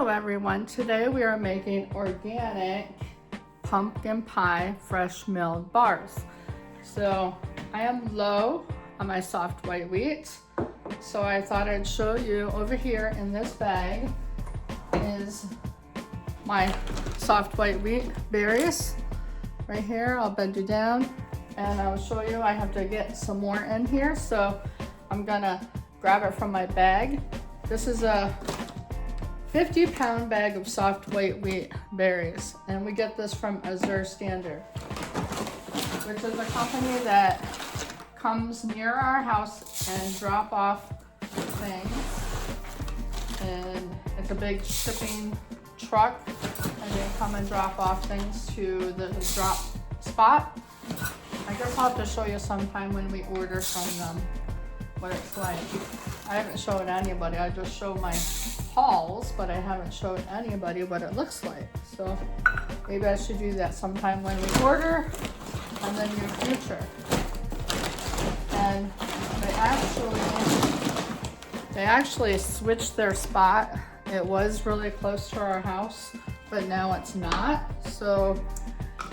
Hello everyone, today we are making organic pumpkin pie fresh milled bars. So I am low on my soft white wheat, so I thought I'd show you over here in this bag is my soft white wheat berries. Right here, I'll bend you down and I'll show you. I have to get some more in here, so I'm gonna grab it from my bag. This is a 50-pound bag of soft white wheat berries, and we get this from Azure Standard, which is a company that comes near our house and drop off things, and it's a big shipping truck, and they come and drop off things to the drop spot. I guess I'll have to show you sometime when we order from them what it's like. I haven't showed anybody, I just show my hauls, but I haven't showed anybody what it looks like. So maybe I should do that sometime when we order in the near future. And they actually switched their spot. It was really close to our house, but now it's not. So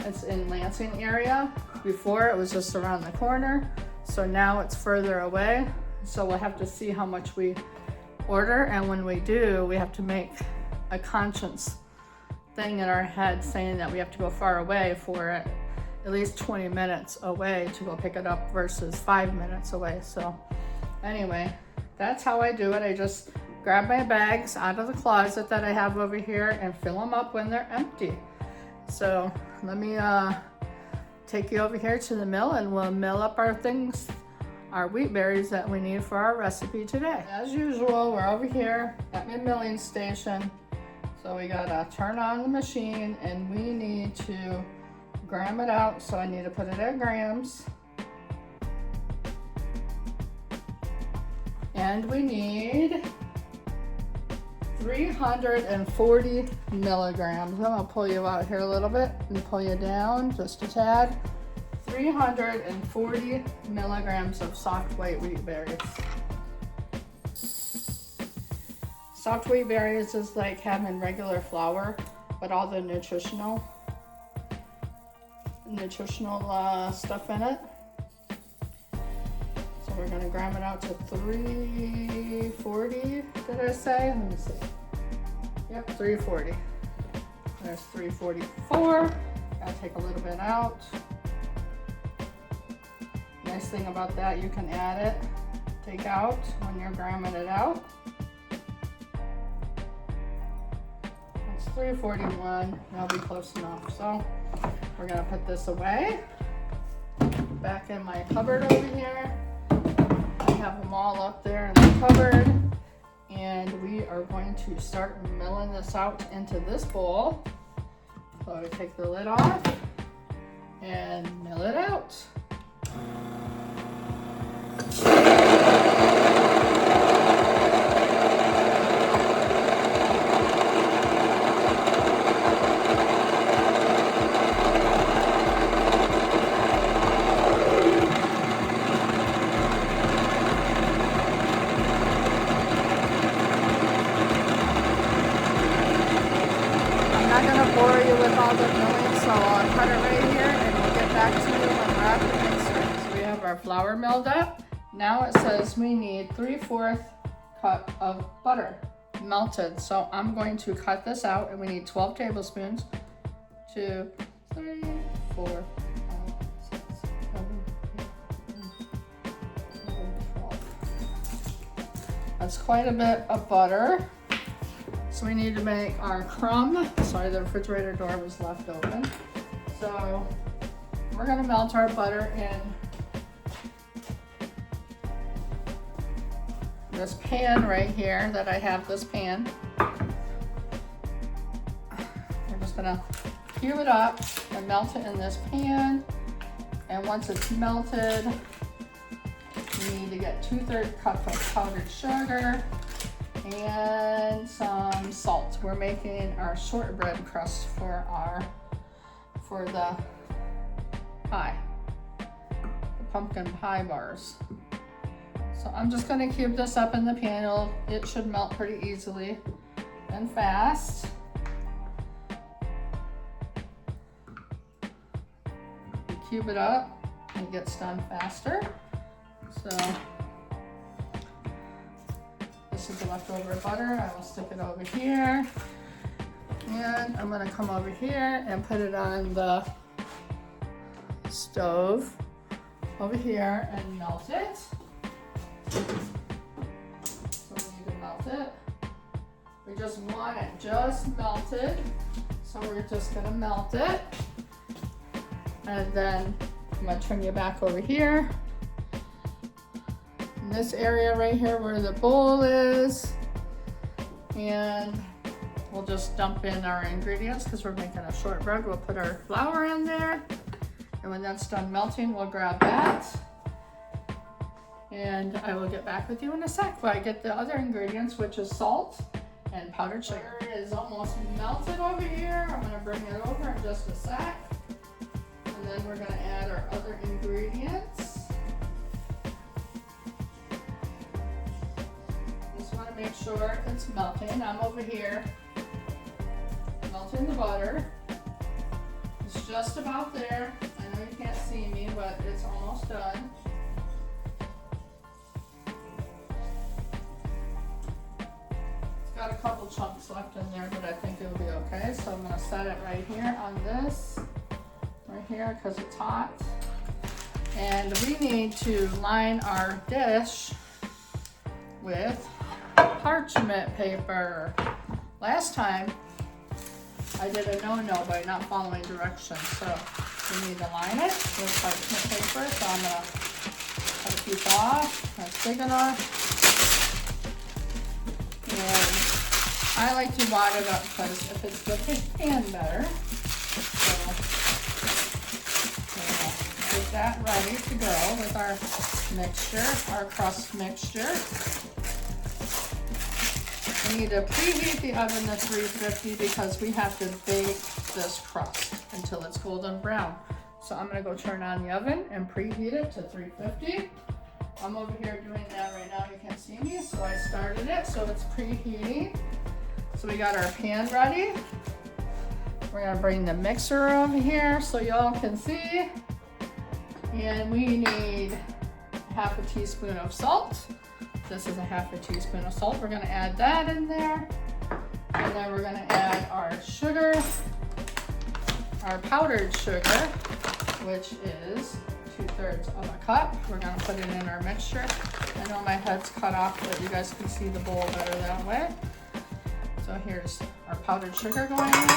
it's in Lansing area. Before it was just around the corner. So now it's further away. So we'll have to see how much we order, and when we do, we have to make a conscience thing in our head saying that we have to go far away for it, at least 20 minutes away to go pick it up versus 5 minutes away. So anyway, that's how I do it. I just grab my bags out of the closet that I have over here and fill them up when they're empty. So let me take you over here to the mill and we'll mill up our things, our wheat berries that we need for our recipe today. As usual, we're over here at my milling station. So we gotta turn on the machine and we need to gram it out. So I need to put it at grams. And we need 340 milligrams. I'm gonna pull you out here a little bit and pull you down just a tad. 340 milligrams of soft white wheat berries. Soft wheat berries is like having regular flour, but all the nutritional stuff in it. So we're gonna gram it out to 340, did I say? Let me see. Yep, 340. There's 344. Gotta take a little bit out. Nice thing about that, you can add it, take out when you're gramming it out. It's 341, that'll be close enough. So we're gonna put this away. Back in my cupboard over here. I have them all up there in the cupboard. And we are going to start milling this out into this bowl. So I take the lid off and mill it out. I'm not going to bore you with all the milling, so I'll cut it right here and we'll get back to you when we're at the mixer. So we have our flour milled up. Now it says we need 3/4 cup of butter melted. So I'm going to cut this out and we need 12 tablespoons. 2, 3, 4, 5, 6, 7, 8, 9, 12. That's quite a bit of butter. So we need to make our crumb. Sorry, the refrigerator door was left open. So we're gonna melt our butter in this pan right here that I have, this pan. We're just gonna cube it up and melt it in this pan. And once it's melted, we need to get 2/3 cup of powdered sugar and some salt. We're making our shortbread crust for the pie, the pumpkin pie bars. So I'm just gonna cube this up in the pan. It should melt pretty easily. and fast. You cube it up, it gets done faster. So this is the leftover butter. I will stick it over here. And I'm gonna come over here and put it on the stove over here and melt it. So we need to melt it. We just want it just melted. So we're just gonna melt it. And then I'm gonna turn you back over here. In this area right here where the bowl is. And we'll just dump in our ingredients because we're making a shortbread. We'll put our flour in there. And when that's done melting, we'll grab that. And I will get back with you in a sec while I get the other ingredients, which is salt and powdered sugar. It is almost melted over here. I'm gonna bring it over in just a sec. And then we're gonna add our other ingredients. Just wanna make sure it's melting. I'm over here melting the butter. It's just about there. I know you can't see me, but it's almost done. It's got a couple chunks left in there, but I think it'll be okay. So I'm gonna set it right here on this, right here, because it's hot. And we need to line our dish with parchment paper. Last time, I did a no-no by not following directions, so we need to line it with parchment paper. So I'm gonna cut a piece off, that's big enough. And I like to wad it up because if it's the big pan better. So get that ready to go with our mixture, our crust mixture. We need to preheat the oven to 350 because we have to bake this crust until it's golden brown. So I'm gonna go turn on the oven and preheat it to 350. I'm over here doing that right now. You can't see me, so I started it, so it's preheating. So we got our pan ready. We're gonna bring the mixer over here so y'all can see. And we need half a teaspoon of salt. This is a half a teaspoon of salt. We're gonna add that in there. And then we're gonna add our sugar, our powdered sugar, which is 2/3 of a cup. We're gonna put it in our mixture. I know my head's cut off, but you guys can see the bowl better that way. So here's our powdered sugar going in.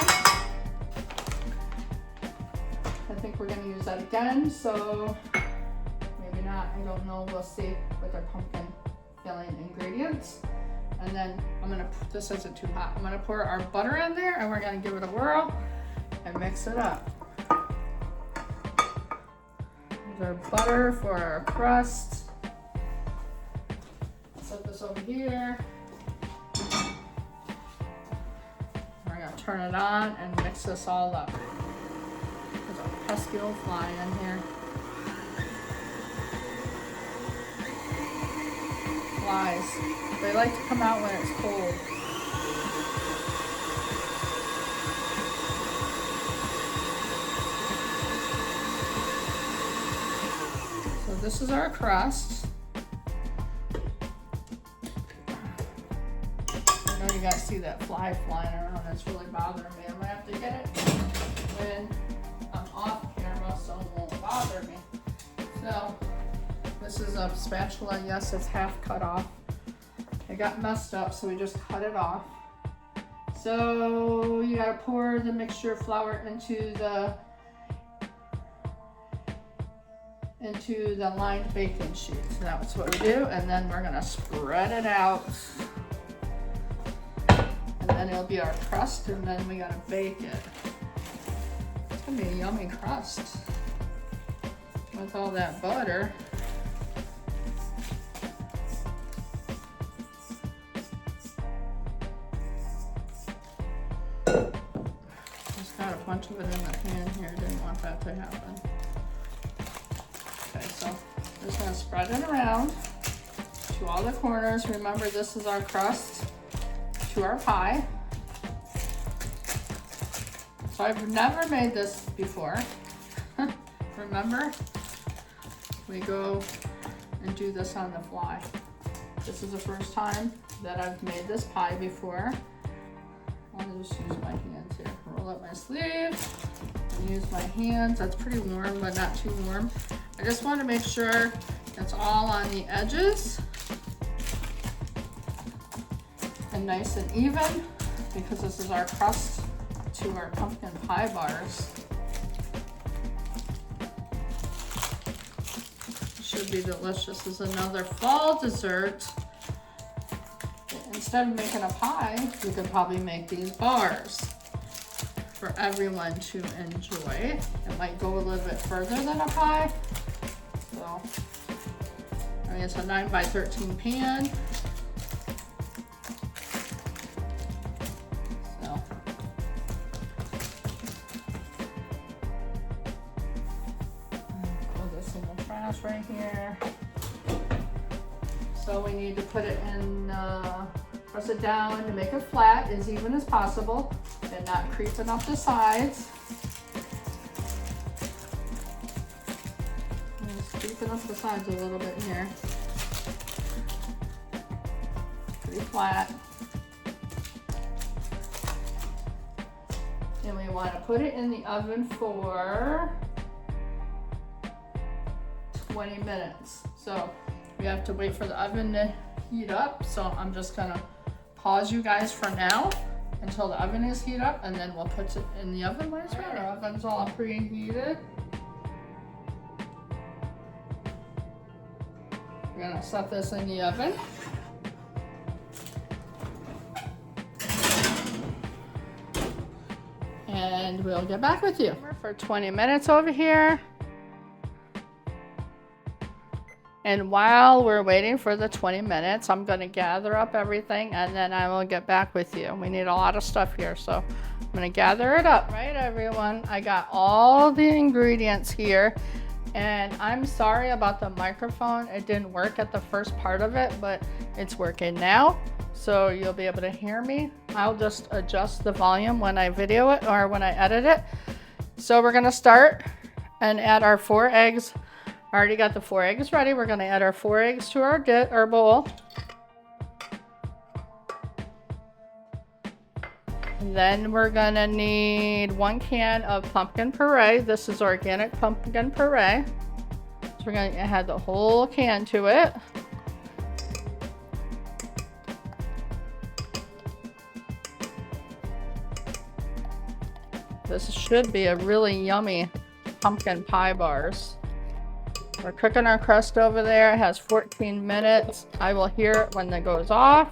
I think we're gonna use that again, so maybe not, I don't know, we'll see with our pumpkin filling ingredients. And then I'm gonna, this isn't too hot, I'm gonna pour our butter in there and we're gonna give it a whirl and mix it up. Here's our butter for our crust. Set this over here. We're gonna turn it on and mix this all up. There's a pesky old fly in here. Flies. They like to come out when it's cold. So this is our crust. I know you guys see that fly flying around. That's really bothering me. I'm gonna have to get it when I'm off camera so it won't bother me. So this is a spatula. Yes, it's half cut off. It got messed up, so we just cut it off. So you gotta pour the mixture flour into the lined baking sheet. So that's what we do, and then we're gonna spread it out. And then it'll be our crust, and then we gotta bake it. It's gonna be a yummy crust with all that butter. Just got a bunch of it in the pan here, didn't want that to happen. Okay, so I'm just gonna spread it around to all the corners. Remember, this is our crust to our pie. So I've never made this before. Remember? We go and do this on the fly. This is the first time that I've made this pie before. I'll just use my hands here. Roll up my sleeve and use my hands. That's pretty warm, but not too warm. I just want to make sure it's all on the edges and nice and even, because this is our crust to our pumpkin pie bars. Should be delicious. This is another fall dessert. Instead of making a pie, you could probably make these bars for everyone to enjoy. It might go a little bit further than a pie. So, I mean, it's a 9 by 13 pan. So, put this in the trash right here. So we need to put it in, press it down to make it flat, as even as possible, and not creeping up the sides. Just creeping up the sides a little bit here. Pretty flat. And we want to put it in the oven for 20 minutes. So we have to wait for the oven to heat up. So I'm just gonna pause you guys for now until the oven is heated up, and then we'll put it in the oven when it's ready. Our oven's all preheated. We're gonna set this in the oven. And we'll get back with you. For 20 minutes over here. And while we're waiting for the 20 minutes, I'm gonna gather up everything and then I will get back with you. We need a lot of stuff here, so I'm gonna gather it up. Right, everyone, I got all the ingredients here, and I'm sorry about the microphone. It didn't work at the first part of it, but it's working now, so you'll be able to hear me. I'll just adjust the volume when I video it or when I edit it. So we're gonna start and add our 4 eggs. I already got the 4 eggs ready. We're gonna add our 4 eggs to our bowl. And then we're gonna need 1 can of pumpkin puree. This is organic pumpkin puree. So we're gonna add the whole can to it. This should be a really yummy pumpkin pie bars. We're cooking our crust over there. It has 14 minutes. I will hear it when it goes off.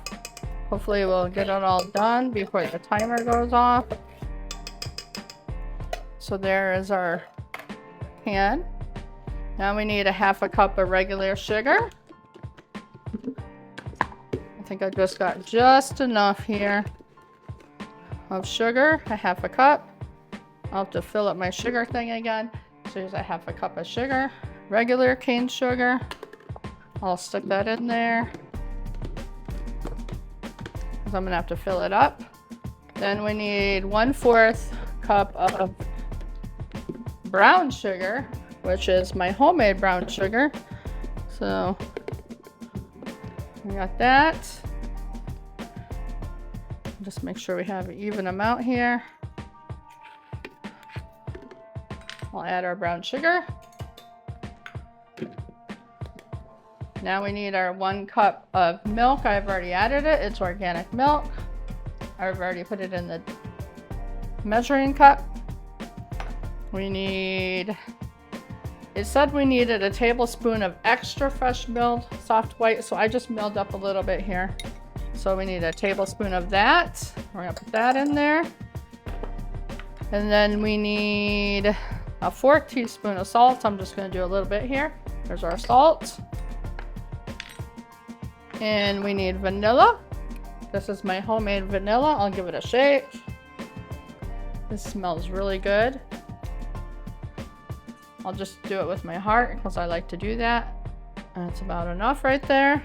Hopefully we'll get it all done before the timer goes off. So there is our pan. Now we need a 1/2 cup of regular sugar. I think I just got just enough here of sugar, a 1/2 cup. I'll have to fill up my sugar thing again. So here's a 1/2 cup of sugar. Regular cane sugar. I'll stick that in there, because I'm gonna have to fill it up. Then we need 1/4 cup of brown sugar, which is my homemade brown sugar. So we got that. Just make sure we have an even amount here. I'll add our brown sugar. Now we need our 1 cup of milk. I've already added it. It's organic milk. I've already put it in the measuring cup. We need, it said we needed a tablespoon of extra fresh milled soft white, so I just milled up a little bit here. So we need a tablespoon of that. We're gonna put that in there. And then we need a 4th teaspoon of salt. I'm just gonna do a little bit here. There's our salt. And we need vanilla. This is my homemade vanilla. I'll give it a shake. This smells really good. I'll just do it with my heart because I like to do that. That's about enough right there.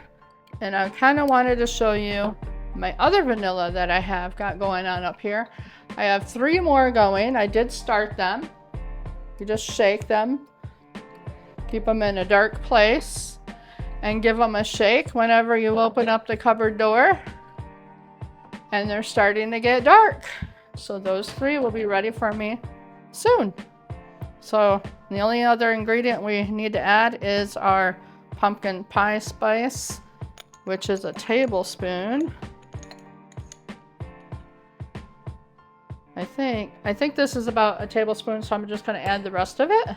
And I kind of wanted to show you my other vanilla that I have got going on up here. I have 3 more going. I did start them. You just shake them, keep them in a dark place, and give them a shake whenever you open up the cupboard door. And they're starting to get dark. So those 3 will be ready for me soon. So the only other ingredient we need to add is our pumpkin pie spice, which is a tablespoon. I think this is about a tablespoon, so I'm just going to add the rest of it.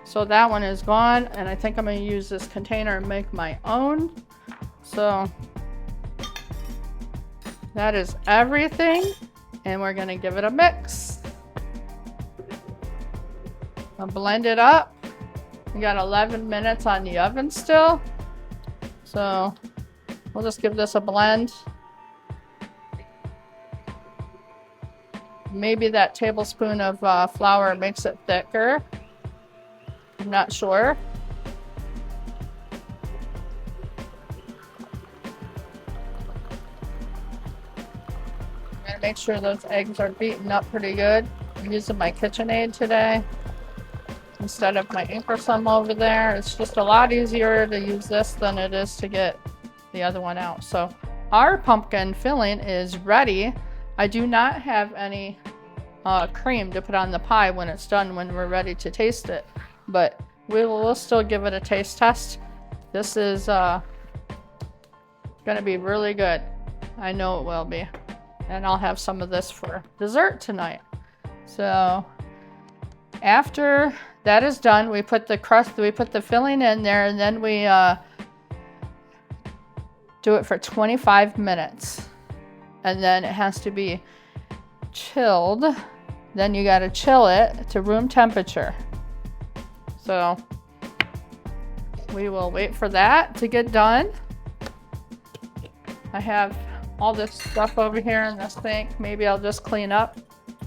So that one is gone, and I think I'm going to use this container and make my own. So that is everything, and we're going to give it a mix. I'll blend it up. We got 11 minutes on the oven still, so we'll just give this a blend. Maybe that tablespoon of flour makes it thicker. I'm not sure. I'm gonna make sure those eggs are beaten up pretty good. I'm using my KitchenAid today instead of my Inkersum over there. It's just a lot easier to use this than it is to get the other one out. So our pumpkin filling is ready. I do not have any cream to put on the pie when it's done, when we're ready to taste it, but we'll still give it a taste test. This is gonna be really good. I know it will be. And I'll have some of this for dessert tonight. So after that is done, we put the crust, we put the filling in there, and then we do it for 25 minutes. And then it has to be chilled. Then you got to chill it to room temperature. So we will wait for that to get done. I have all this stuff over here in the sink. Maybe I'll just clean up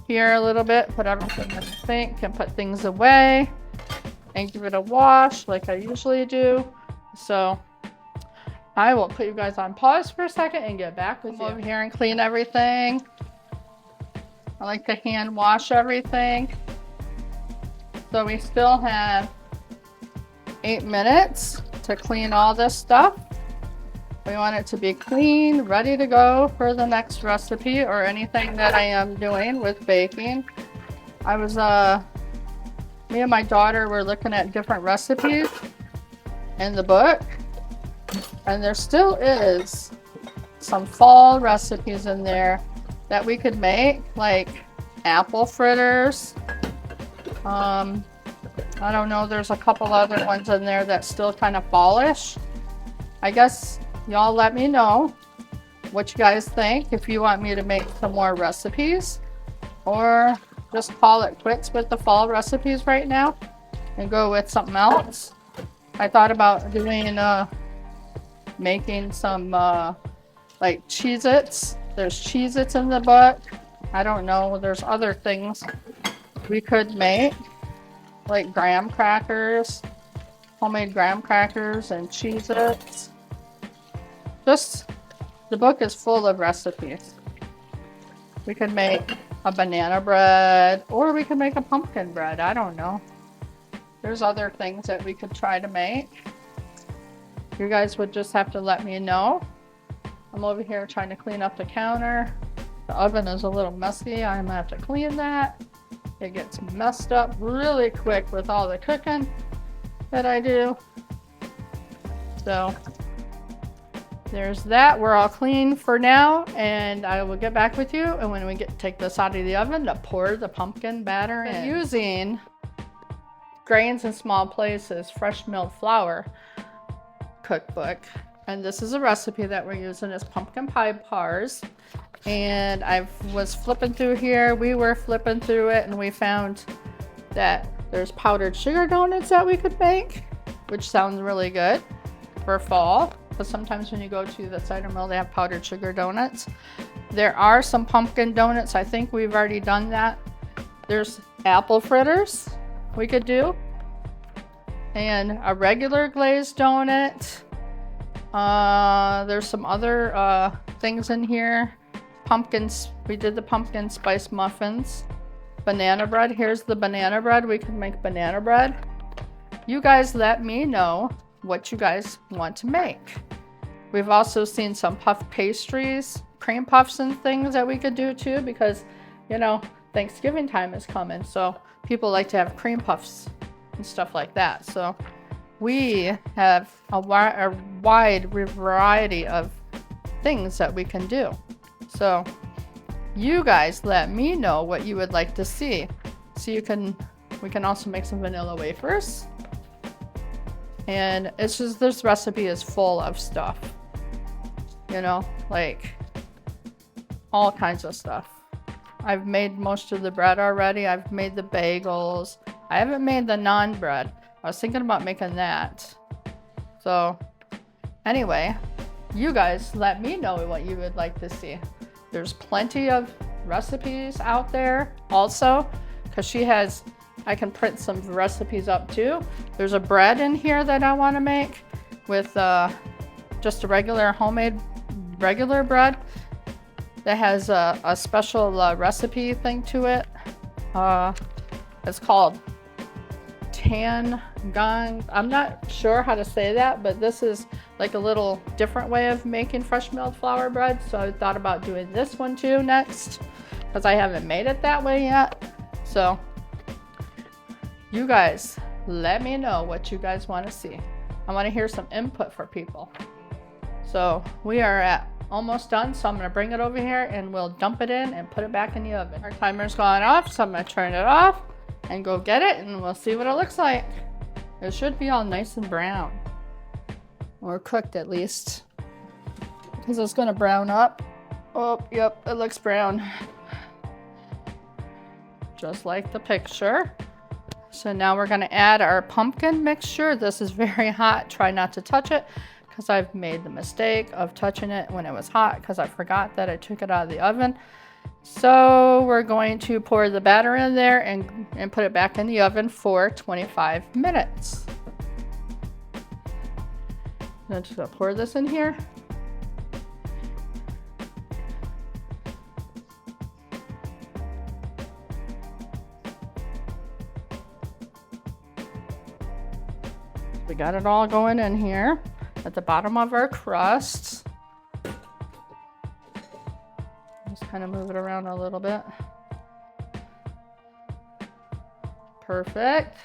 here a little bit, put everything in the sink and put things away and give it a wash like I usually do. So I will put you guys on pause for a second and get back with you. Over here and clean everything. I like to hand wash everything. So we still have 8 minutes to clean all this stuff. We want it to be clean, ready to go for the next recipe or anything that I am doing with baking. I was, me and my daughter were looking at different recipes in the book. And there still is some fall recipes in there that we could make, like apple fritters. I don't know, there's a couple other ones in there that's still kind of fallish. I guess y'all let me know what you guys think, if you want me to make some more recipes or just call it quits with the fall recipes right now and go with something else. I thought about doing making some like Cheez-Its. There's Cheez-Its in the book. I don't know, there's other things we could make, like graham crackers, homemade graham crackers and Cheez-Its. Just, the book is full of recipes. We could make a banana bread, or we could make a pumpkin bread. I don't know. There's other things that we could try to make. You guys would just have to let me know. I'm over here trying to clean up the counter. The oven is a little messy. I'm gonna have to clean that. It gets messed up really quick with all the cooking that I do. So there's that. We're all clean for now, and I will get back with you. And when we take this out of the oven, to pour the pumpkin batter in. Using Grains in Small Places Fresh Milled Flour cookbook, and this is a recipe that we're using is pumpkin pie bars. And I was flipping through here, we were flipping through it, and we found that there's powdered sugar donuts that we could make, which sounds really good for fall, because sometimes when you go to the cider mill they have powdered sugar donuts. There are some pumpkin donuts. I think we've already done that. There's apple fritters we could do, and a regular glazed donut. There's some other things in here. pumpkins. We did the pumpkin spice muffins. Banana bread. Here's the banana bread. We can make banana bread. You guys let me know what you guys want to make. We've also seen some puff pastries, cream puffs and things that we could do too, because, you know, Thanksgiving time is coming. So people like to have cream puffs and stuff like that. So we have a wide variety of things that we can do. So you guys let me know what you would like to see. So we can also make some vanilla wafers. And it's just, this recipe is full of stuff, you know, like all kinds of stuff. I've made most of the bread already. I've made the bagels. I haven't made the naan bread. I was thinking about making that. So anyway, you guys let me know what you would like to see. There's plenty of recipes out there also, because I can print some recipes up too. There's a bread in here that I want to make with just a regular homemade regular bread that has a special recipe thing to it. It's called Tan Gang. I'm not sure how to say that, but this is like a little different way of making fresh milled flour bread. So I thought about doing this one too next, because I haven't made it that way yet. So you guys let me know what you guys want to see. I want to hear some input for people. So we are almost done, so I'm going to bring it over here and we'll dump it in and put it back in the oven. Our timer's gone off, so I'm going to turn it off and go get it, and we'll see what it looks like. It should be all nice and brown, or cooked at least, because it's going to brown up. Oh, yep, it looks brown, just like the picture. So now we're going to add our pumpkin mixture. This is very hot. Try not to touch it, because I've made the mistake of touching it when it was hot, because I forgot that I took it out of the oven. So we're going to pour the batter in there and put it back in the oven for 25 minutes. I'm just going to pour this in here. We got it all going in here at the bottom of our crust. Just kind of move it around a little bit. Perfect.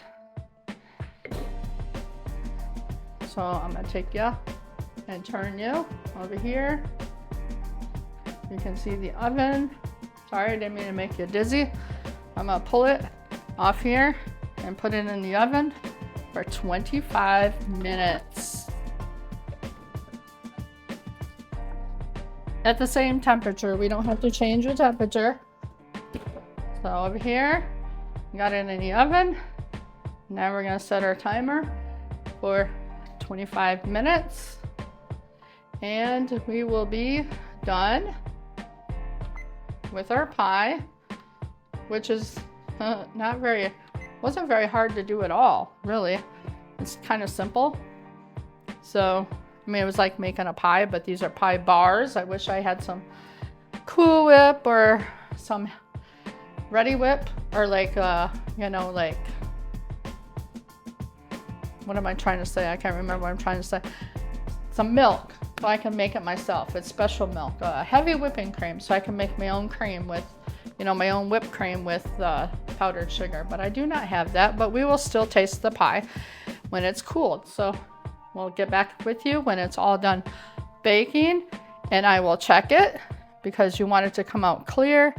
So I'm gonna take you and turn you over here. You can see the oven. Sorry, I didn't mean to make you dizzy. I'm gonna pull it off here and put it in the oven for 25 minutes. At the same temperature. We don't have to change the temperature. So over here, got it in the oven. Now we're gonna set our timer for 25 minutes. And we will be done with our pie, which is wasn't very hard to do at all, really. It's kind of simple. So I mean, it was like making a pie, but these are pie bars. I wish I had some Cool Whip or some Ready Whip, or like, you know, like, what am I trying to say? I can't remember what I'm trying to say. Some milk, so I can make it myself. It's special milk, heavy whipping cream, so I can make my own cream with, you know, my own whipped cream with powdered sugar. But I do not have that, but we will still taste the pie when it's cooled. So we'll get back with you when it's all done baking, and I will check it, because you want it to come out clear.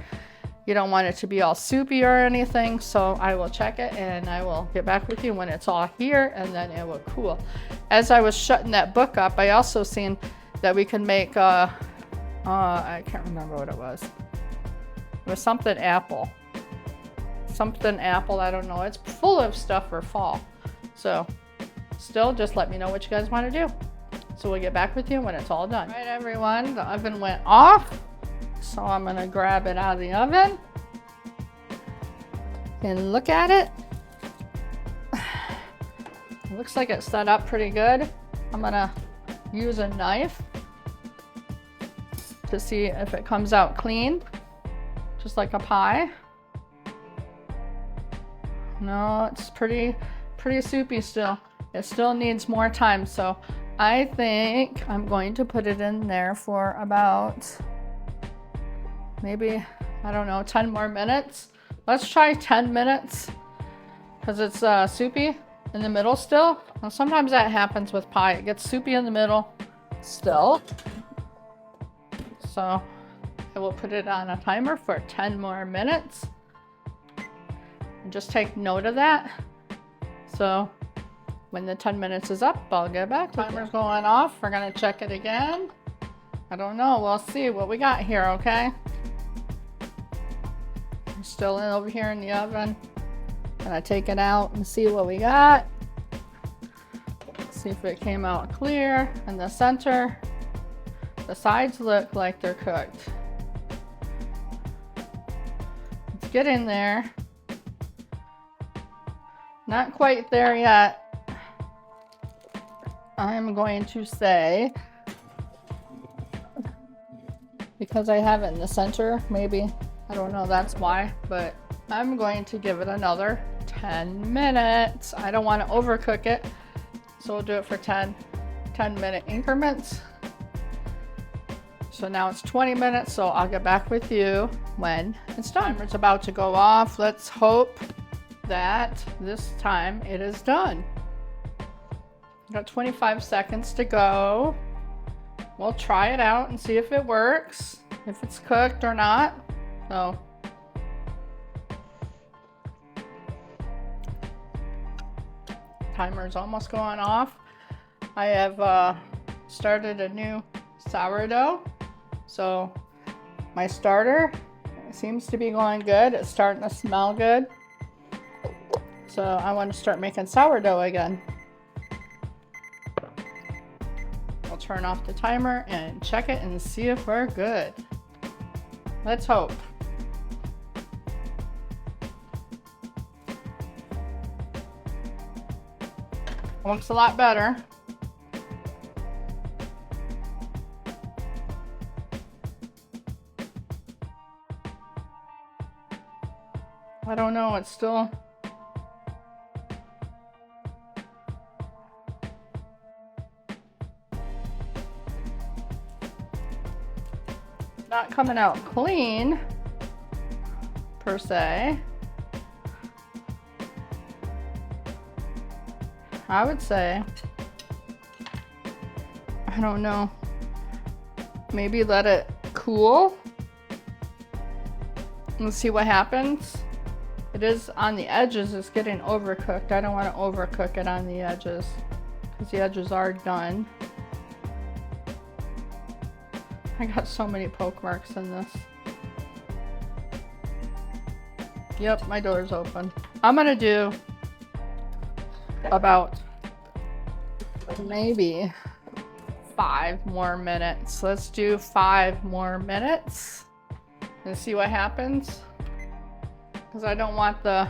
You don't want it to be all soupy or anything. So I will check it and I will get back with you when it's all here, and then it will cool. As I was shutting that book up, I also seen that we can make, I can't remember what it was. It was something apple. Something apple, I don't know. It's full of stuff for fall. So still, just let me know what you guys want to do. So we'll get back with you when it's all done. All right, everyone, the oven went off. So I'm gonna grab it out of the oven and look at it. It looks like it's set up pretty good. I'm gonna use a knife to see if it comes out clean, just like a pie. No, it's pretty soupy still. It still needs more time, so I think I'm going to put it in there for about maybe, I don't know, 10 more minutes. Let's try 10 minutes because it's soupy in the middle still. Well, sometimes that happens with pie. It gets soupy in the middle still. So I will put it on a timer for 10 more minutes. And just take note of that. So when the 10 minutes is up, I'll get back. Timer's going off. We're gonna check it again. I don't know, we'll see what we got here, okay? I'm still over here in the oven. Gonna take it out and see what we got. See if it came out clear in the center. The sides look like they're cooked. Let's get in there. Not quite there yet. I'm going to say, because I have it in the center, maybe, I don't know, that's why, but I'm going to give it another 10 minutes. I don't want to overcook it, so we'll do it for 10-minute increments. So now it's 20 minutes, so I'll get back with you when it's done. It's about to go off. Let's hope that this time it is done. Got 25 seconds to go. We'll try it out and see if it works, if it's cooked or not. So timer's almost going off. I have started a new sourdough. So my starter seems to be going good. It's starting to smell good. So I want to start making sourdough again. I'll turn off the timer and check it and see if we're good. Let's hope. Looks a lot better. I don't know, it's still not coming out clean per se. I would say, I don't know, maybe let it cool and see what happens. It is on the edges, it's getting overcooked. I don't want to overcook it on the edges because the edges are done. I got so many poke marks in this. Yep, my door's open. I'm gonna do about maybe 5 more minutes. Let's do 5 more minutes and see what happens. Because I don't want the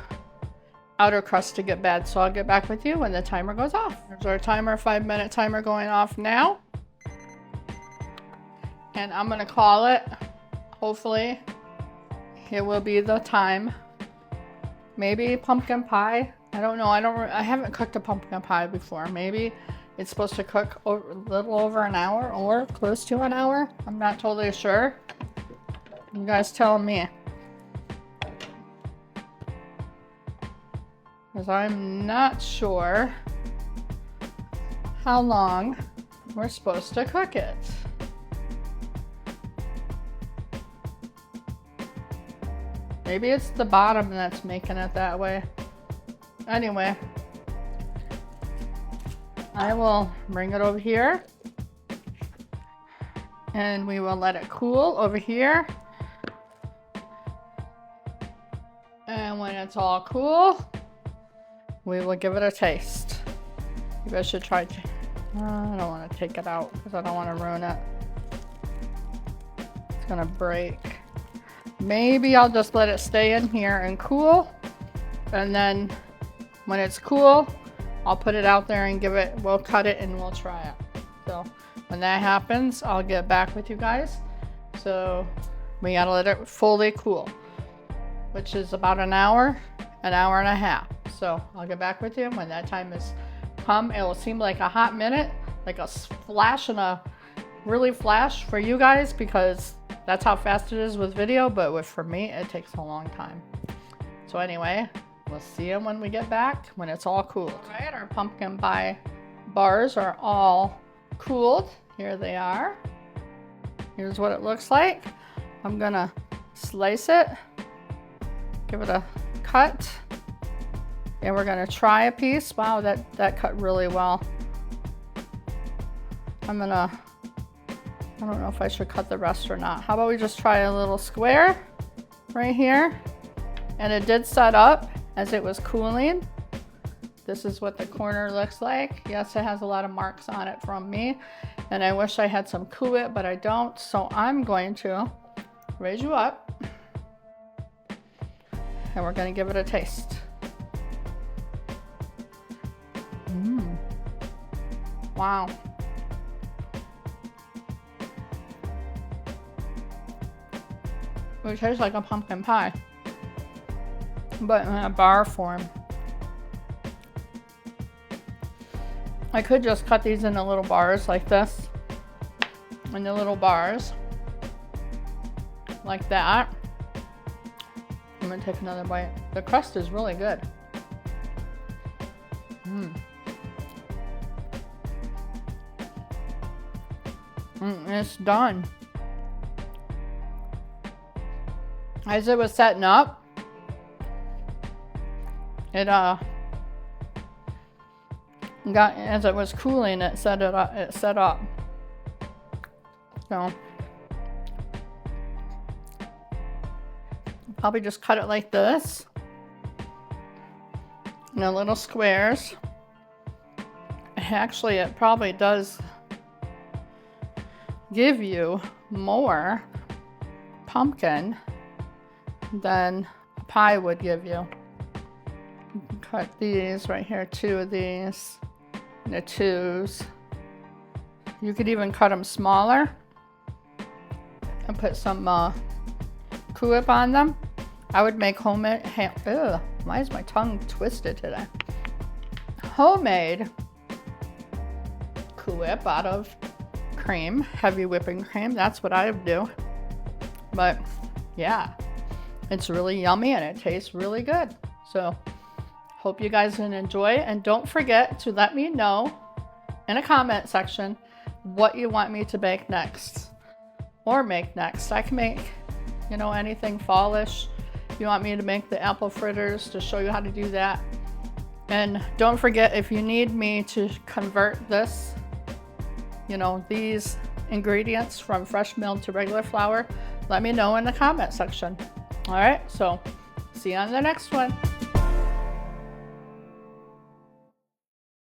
outer crust to get bad, so I'll get back with you when the timer goes off. There's our timer, 5-minute timer going off now. And I'm gonna call it. Hopefully, it will be the time. Maybe pumpkin pie. I don't know. I haven't cooked a pumpkin pie before. Maybe it's supposed to cook a little over an hour or close to an hour. I'm not totally sure. You guys tell me. Because I'm not sure how long we're supposed to cook it. Maybe it's the bottom that's making it that way. Anyway, I will bring it over here and we will let it cool over here. And when it's all cool, we will give it a taste. You guys should try. I don't want to take it out because I don't want to ruin it. It's gonna break. Maybe I'll just let it stay in here and cool, and then when it's cool, I'll put it out there and we'll cut it and we'll try it. So when that happens, I'll get back with you guys So we gotta let it fully cool, which is about an hour and a half. So I'll get back with you when that time is come. It will seem like a hot minute, like a flash and a really flash for you guys, because that's how fast it is with video, but for me, it takes a long time. So anyway, we'll see you when we get back, when it's all cooled. All right, our pumpkin pie bars are all cooled. Here they are. Here's what it looks like. I'm gonna slice it, give it a cut, and we're gonna try a piece. Wow, that cut really well. I don't know if I should cut the rest or not. How about we just try a little square right here? And it did set up as it was cooling. This is what the corner looks like. Yes, it has a lot of marks on it from me, and I wish I had some Cool-It, but I don't. So I'm going to raise you up, and we're gonna give it a taste. Wow. It tastes like a pumpkin pie, but in a bar form. I could just cut these into little bars like this, into little bars like that. I'm gonna take another bite. The crust is really good. It's done. As it was setting up, as it was cooling, it set up. So probably just cut it like this, in the little squares. Actually, it probably does give you more pumpkin than a pie would give you. Cut these right here, 2 of these, and the 2s. You could even cut them smaller and put some Cool-It on them. I would make homemade ugh, why is my tongue twisted today? Homemade Cool-It out of cream, heavy whipping cream. That's what I would do. But yeah, it's really yummy and it tastes really good. So hope you guys can enjoy, and don't forget to let me know in a comment section what you want me to bake next or make next. I can make, you know, anything fallish. If you want me to make the apple fritters, to show you how to do that. And don't forget, if you need me to convert this, you know, these ingredients from fresh milled to regular flour, let me know in the comment section. All right, so see you on the next one.